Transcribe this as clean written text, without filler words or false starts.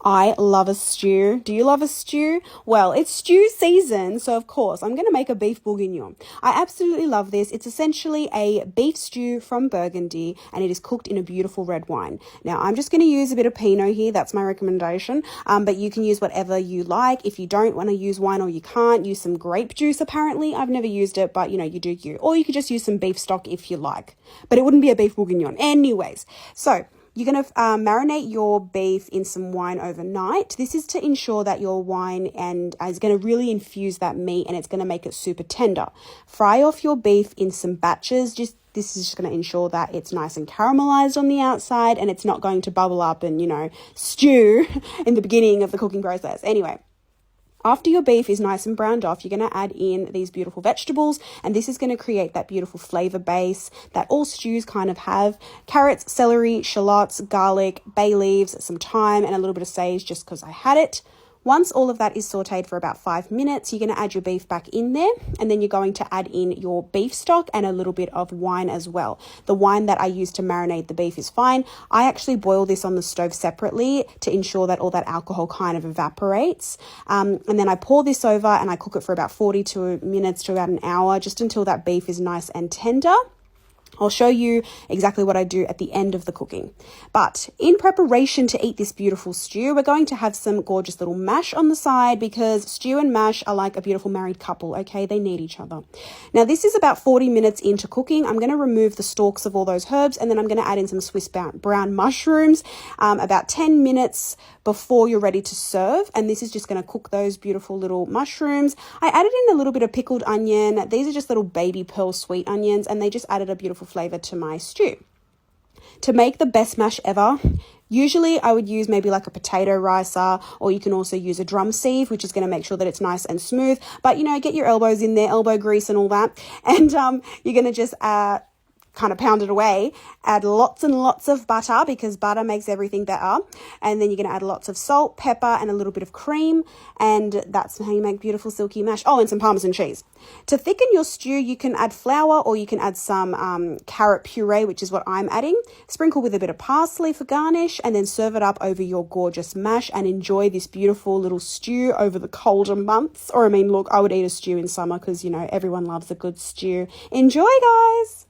I love a stew. Do you love a stew? Well, it's stew season, so of course I'm going to make a beef bourguignon. I absolutely love this. It's essentially a beef stew from Burgundy, and it is cooked in a beautiful red wine. Now, I'm just going to use a bit of Pinot here. That's my recommendation, but you can use whatever you like. If you don't want to use wine or you can't, use some grape juice apparently. I've never used it, but you do you. Or you could just use some beef stock if you like, but it wouldn't be a beef bourguignon. Anyways, so you're going to marinate your beef in some wine overnight. This is to ensure that your wine is going to really infuse that meat, and it's going to make it super tender. Fry off your beef in some batches. This is just going to ensure that it's nice and caramelized on the outside, and it's not going to bubble up and, stew in the beginning of the cooking process. Anyway, after your beef is nice and browned off, you're going to add in these beautiful vegetables, and this is going to create that beautiful flavor base that all stews kind of have. Carrots, celery, shallots, garlic, bay leaves, some thyme, and a little bit of sage just because I had it. Once all of that is sauteed for about 5 minutes, you're going to add your beef back in there, and then you're going to add in your beef stock and a little bit of wine as well. The wine that I use to marinate the beef is fine. I actually boil this on the stove separately to ensure that all that alcohol kind of evaporates. And then I pour this over and I cook it for about 42 minutes to about an hour, just until that beef is nice and tender. I'll show you exactly what I do at the end of the cooking. But in preparation to eat this beautiful stew, we're going to have some gorgeous little mash on the side, because stew and mash are like a beautiful married couple, okay? They need each other. Now, this is about 40 minutes into cooking. I'm going to remove the stalks of all those herbs, and then I'm going to add in some Swiss brown mushrooms about 10 minutes before you're ready to serve. And this is just going to cook those beautiful little mushrooms. I added in a little bit of pickled onion. These are just little baby pearl sweet onions, and they just added a beautiful flavor to my stew. To make the best mash ever, usually I would use maybe like a potato ricer, or you can also use a drum sieve, which is going to make sure that it's nice and smooth. But get your elbows in there, elbow grease and all that. And you're going to just kind of pound it away. Add lots and lots of butter, because butter makes everything better. And then you're going to add lots of salt, pepper, and a little bit of cream. And that's how you make beautiful silky mash. Oh, and some Parmesan cheese. To thicken your stew, you can add flour, or you can add some carrot puree, which is what I'm adding. Sprinkle with a bit of parsley for garnish, and then serve it up over your gorgeous mash, and enjoy this beautiful little stew over the colder months. Or look, I would eat a stew in summer because, everyone loves a good stew. Enjoy, guys.